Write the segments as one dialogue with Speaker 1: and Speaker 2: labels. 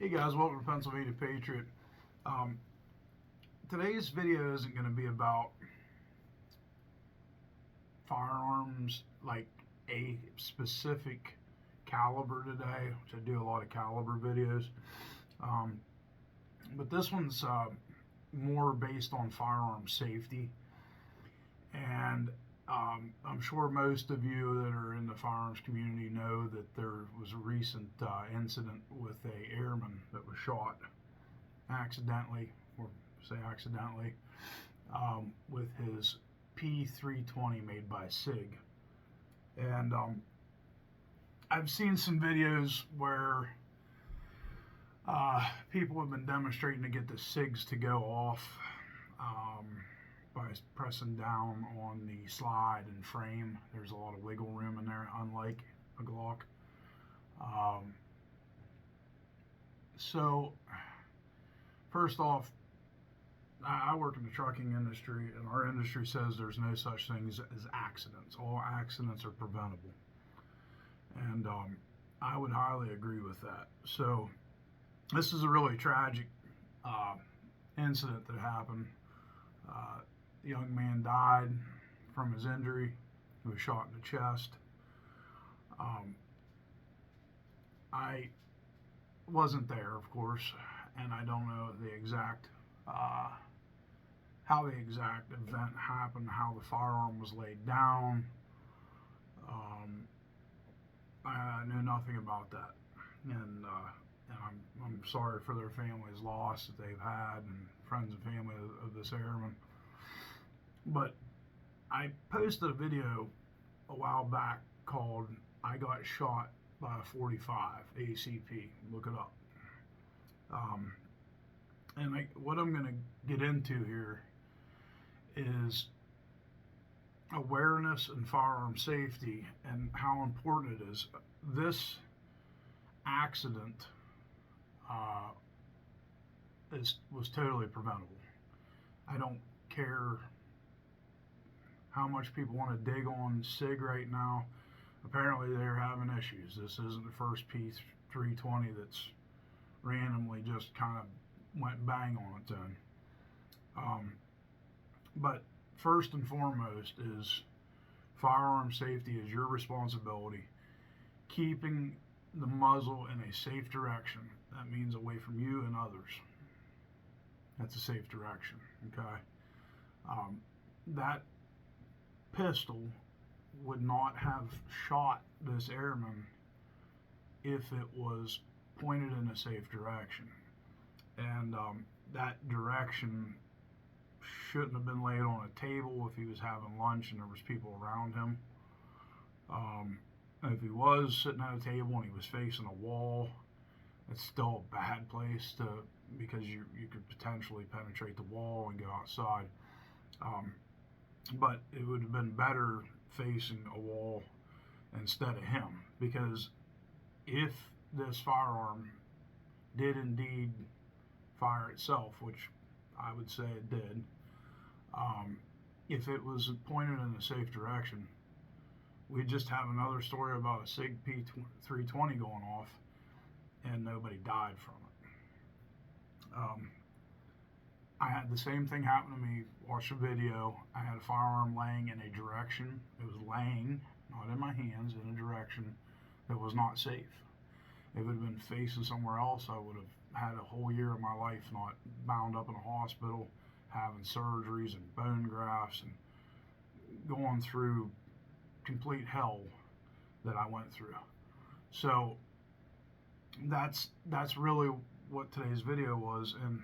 Speaker 1: Hey guys, welcome to Pennsylvania Patriot. Um, Today's video isn't going to be about firearms like a specific caliber today, which I do a lot of caliber videos. Um, but this one's more based on firearm safety. And I'm sure most of you that are in the firearms community know that there was a recent incident with a airman that was shot accidentally, or say accidentally, with his p320 made by SIG. And I've seen some videos where people have been demonstrating to get the SIGs to go off by pressing down on the slide and frame. There's a lot of wiggle room in there, unlike a Glock. So first off, I work in the trucking industry, and our industry says there's no such thing as accidents. All accidents are preventable. And I would highly agree with that. So this is a really tragic incident that happened. The young man died from his injury. He was shot in the chest. I wasn't there, of course, and I don't know the exact how the exact event happened, how the firearm was laid down. I know nothing about that, and I'm sorry for their family's loss that they've had, and friends and family of this airman. But I posted a video a while back called "I Got Shot by a 45 ACP." Look it up. And what I'm going to get into here is awareness and firearm safety and how important it is. This accident was totally preventable. I don't care how much people want to dig on SIG right now. Apparently they're having issues. This isn't the first p320 that's randomly just kind of went bang on its own. But first and foremost is firearm safety is your responsibility. Keeping the muzzle in a safe direction. That means away from you and others. That's a safe direction, okay? That pistol would not have shot this airman if it was pointed in a safe direction. And that direction shouldn't have been laid on a table if he was having lunch and there was people around him. If he was sitting at a table and he was facing a wall, it's still a bad place because you could potentially penetrate the wall and go outside. But it would have been better facing a wall instead of him, because if this firearm did indeed fire itself, which I would say it did, if it was pointed in a safe direction, we'd just have another story about a SIG P320 going off and nobody died from it. I had the same thing happen to me. Watch the video. I had a firearm laying in a direction. It was laying, not in my hands, in a direction that was not safe. If it had been facing somewhere else, I would have had a whole year of my life not bound up in a hospital, having surgeries and bone grafts and going through complete hell that I went through. So that's really what today's video was. And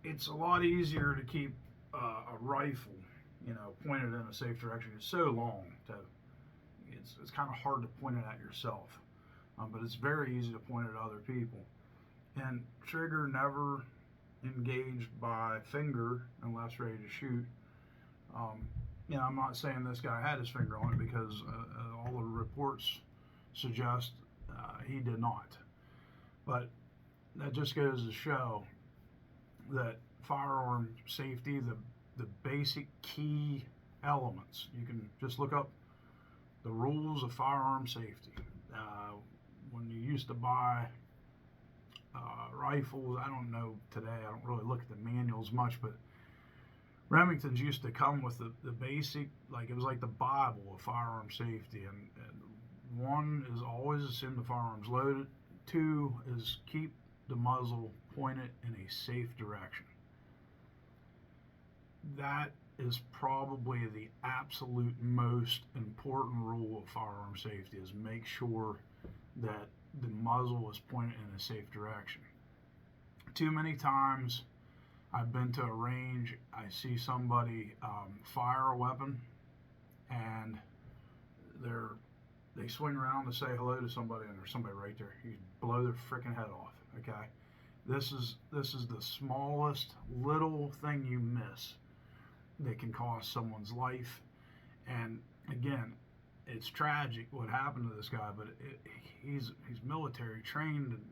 Speaker 1: it's a lot easier to keep a rifle pointed in a safe direction. It's so long it's kind of hard to point it at yourself, but it's very easy to point it at other people. And trigger never engaged by finger unless ready to shoot. I'm not saying this guy had his finger on it, because all the reports suggest he did not. But that just goes to show that firearm safety, the basic key elements, you can just look up the rules of firearm safety. When you used to buy rifles. I don't know today. I don't really look at the manuals much, but Remington's used to come with the basic, like it was like the Bible of firearm safety. And one is always assume the firearm's loaded. Two is keep the muzzle pointed in a safe direction. That is probably the absolute most important rule of firearm safety, is make sure that the muzzle is pointed in a safe direction. Too many times I've been to a range, I see somebody fire a weapon, and they swing around to say hello to somebody, and there's somebody right there. You blow their freaking head off. Okay, this is the smallest little thing you miss that can cost someone's life. And again, it's tragic what happened to this guy, but he's military trained, and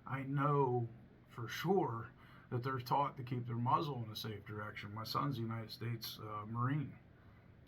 Speaker 1: I know for sure that they're taught to keep their muzzle in a safe direction. My son's a United States Marine,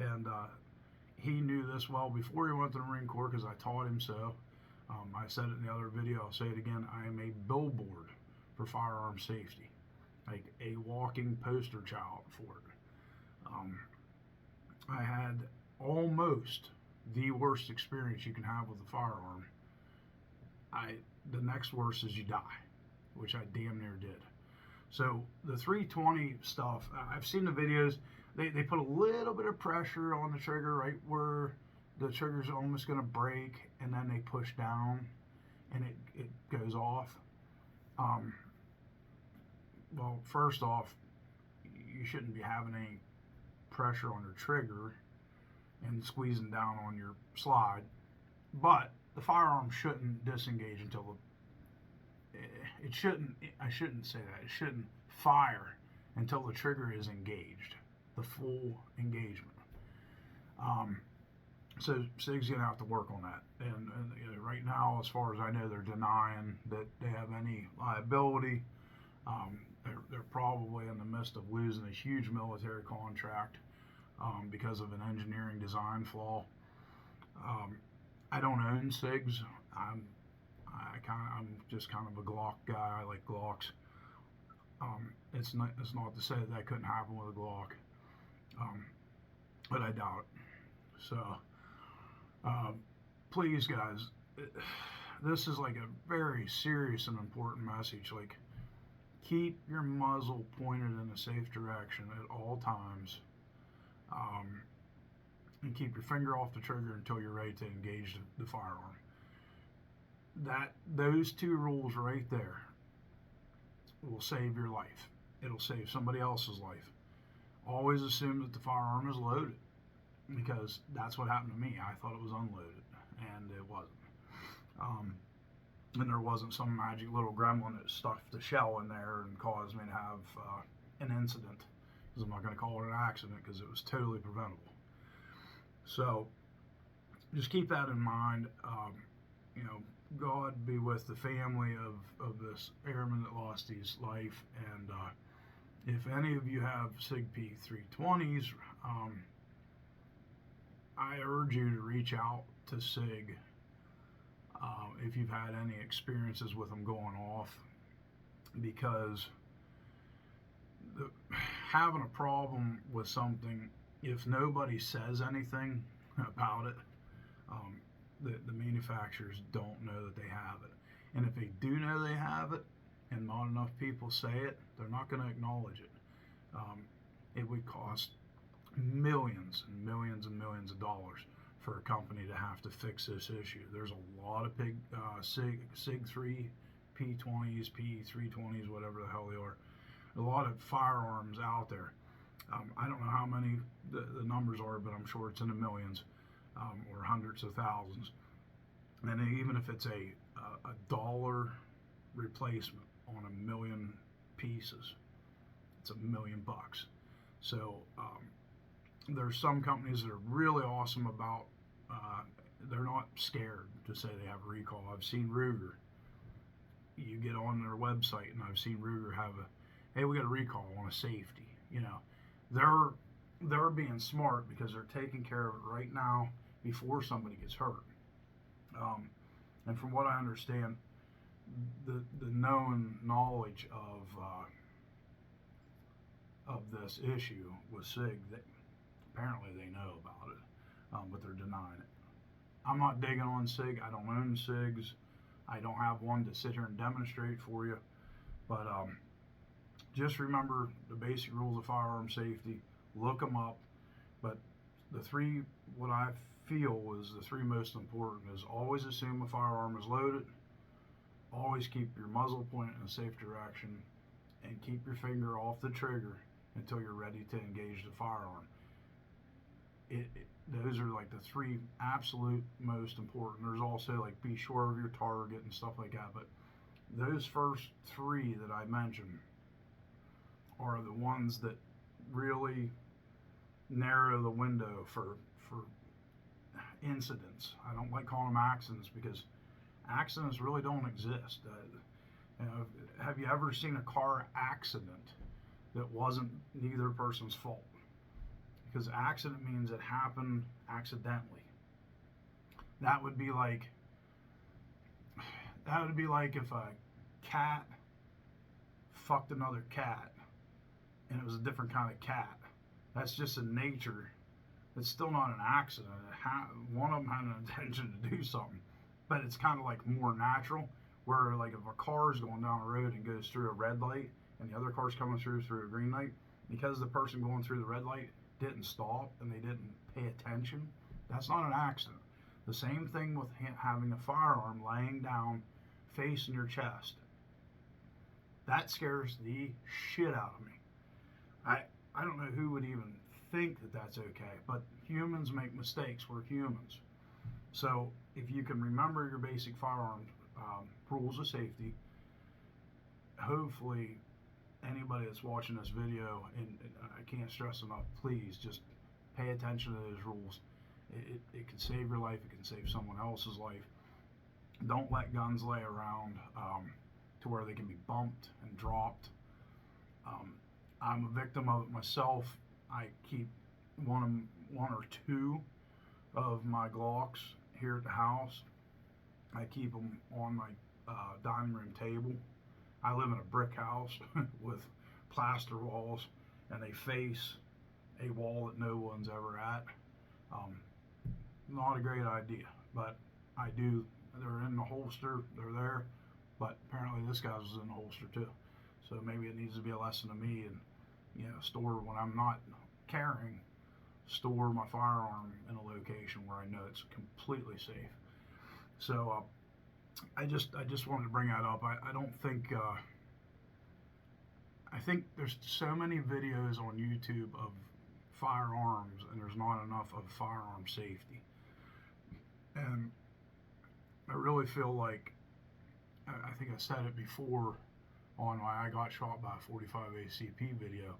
Speaker 1: and he knew this well before he went to the Marine Corps because I taught him so. I said it in the other video, I'll say it again, I am a billboard for firearm safety, like a walking poster child for it. I had almost the worst experience you can have with a firearm. The next worst is you die, which I damn near did. So the 320 stuff, I've seen the videos, they put a little bit of pressure on the trigger right where the trigger's almost going to break, and then they push down and it goes off. Well, first off, you shouldn't be having any pressure on your trigger and squeezing down on your slide, but the firearm shouldn't disengage until I shouldn't say that, it shouldn't fire until the trigger is engaged, the full engagement. So SIG's gonna have to work on that, and right now, as far as I know, they're denying that they have any liability. They're probably in the midst of losing a huge military contract because of an engineering design flaw. I don't own SIGs. I'm just kind of a Glock guy. I like Glocks. It's not to say that couldn't happen with a Glock, but I doubt it. So please, guys, this is like a very serious and important message. Like, keep your muzzle pointed in a safe direction at all times, and keep your finger off the trigger until you're ready to engage the firearm. Those two rules right there will save your life. It'll save somebody else's life. Always assume that the firearm is loaded, because that's what happened to me. I thought it was unloaded, and it wasn't. And there wasn't some magic little gremlin that stuffed the shell in there and caused me to have an incident, because I'm not going to call it an accident, because it was totally preventable. So just keep that in mind. God be with the family of this airman that lost his life, and if any of you have SIG P320s, I urge you to reach out to SIG if you've had any experiences with them going off, because having a problem with something, if nobody says anything about it, the manufacturers don't know that they have it. And if they do know they have it and not enough people say it, they're not going to acknowledge it. It would cost millions and millions and millions of dollars for a company to have to fix this issue. There's a lot of big SIG 3 P20s, P320s, whatever the hell they are. A lot of firearms out there. I don't know how many the numbers are, but I'm sure it's in the millions, or hundreds of thousands. And even if it's a dollar replacement on a million pieces, it's $1 million. So there's some companies that are really awesome about, they're not scared to say they have a recall. I've seen Ruger. You get on their website, and I've seen Ruger have hey, we got a recall on a safety. They're being smart, because they're taking care of it right now before somebody gets hurt. And from what I understand, the known knowledge of this issue with SIG. That apparently they know about it, but they're denying it. I'm not digging on SIG. I don't own SIGs. I don't have one to sit here and demonstrate for you. But just remember the basic rules of firearm safety. Look them up. But the three, what I feel is the three most important is always assume a firearm is loaded. Always keep your muzzle pointed in a safe direction, and keep your finger off the trigger until you're ready to engage the firearm. Those are like the three absolute most important. There's also like be sure of your target and stuff like that, but those first three that I mentioned are the ones that really narrow the window for incidents. I don't like calling them accidents because accidents really don't exist. You know, have you ever seen a car accident that wasn't neither person's fault? Because accident means it happened accidentally. That would be like if a cat fucked another cat and it was a different kind of cat. That's just in nature. It's still not an accident. One of them had an intention to do something, but it's kind of like more natural. Where like if a car is going down the road and goes through a red light and the other car's coming through a green light, because the person going through the red light didn't stop and they didn't pay attention, that's not an accident. The same thing with having a firearm laying down facing your chest. That scares the shit out of me. I don't know who would even think that that's okay, but humans make mistakes. We're humans. So if you can remember your basic firearm rules of safety, hopefully anybody that's watching this video, and I can't stress enough, please just pay attention to those rules. It can save your life. It can save someone else's life. Don't let guns lay around to where they can be bumped and dropped. I'm a victim of it myself. I keep one or two of my Glocks here at the house. I keep them on my dining room table. I live in a brick house with plaster walls, and they face a wall that no one's ever at. Not a great idea, but I do. They're in the holster. They're there, but apparently this guy's was in the holster too. So maybe it needs to be a lesson to me, and store when I'm not carrying, store my firearm in a location where I know it's completely safe. So I just wanted to bring that up. I don't think I think there's so many videos on YouTube of firearms, and there's not enough of firearm safety. And I really feel like, I think I said it before on my I got shot by a 45 ACP video.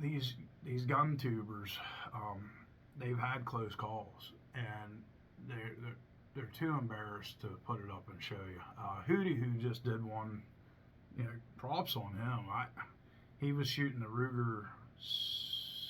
Speaker 1: These gun tubers, they've had close calls, and they're too embarrassed to put it up and show you. Hootie, who just did one, props on him. He was shooting the Ruger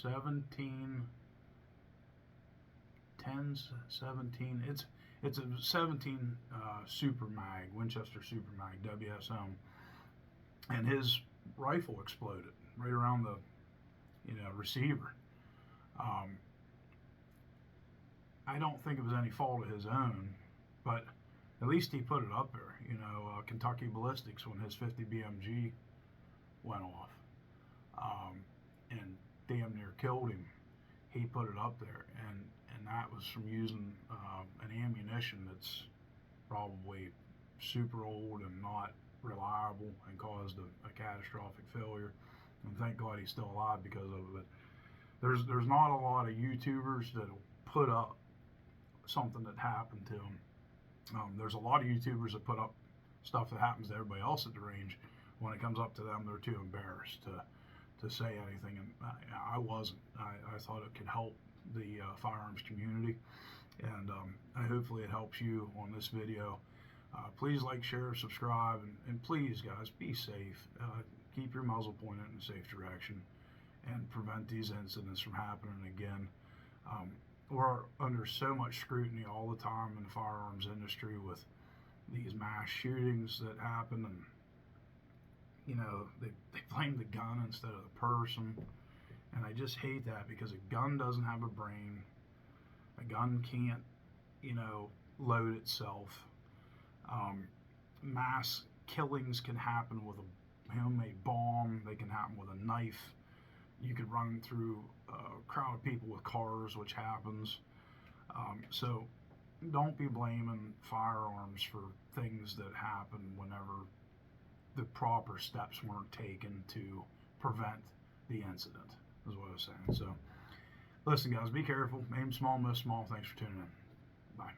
Speaker 1: 17. It's a 17 Super Mag, Winchester Super Mag, WSM, and his rifle exploded right around the receiver. I don't think it was any fault of his own, but at least he put it up there. Kentucky Ballistics, when his 50 BMG went off and damn near killed him, he put it up there, and that was from using an ammunition that's probably super old and not reliable and caused a catastrophic failure. And thank God he's still alive because of it. There's not a lot of YouTubers that'll put up something that happened to them. There's a lot of YouTubers that put up stuff that happens to everybody else at the range. When it comes up to them, they're too embarrassed to say anything, and I wasn't. I thought it could help the firearms community, and hopefully it helps you on this video. Please like, share, subscribe, and please, guys, be safe. Keep your muzzle pointed in a safe direction and prevent these incidents from happening again. We're under so much scrutiny all the time in the firearms industry with these mass shootings that happen, and they blame the gun instead of the person. And I just hate that, because a gun doesn't have a brain. A gun can't, load itself. Mass killings can happen with a homemade bomb. They can happen with a knife. You could run through a crowd of people with cars, which happens. So don't be blaming firearms for things that happen whenever the proper steps weren't taken to prevent the incident, is what I was saying. So listen, guys, be careful. Aim small, miss small. Thanks for tuning in. Bye.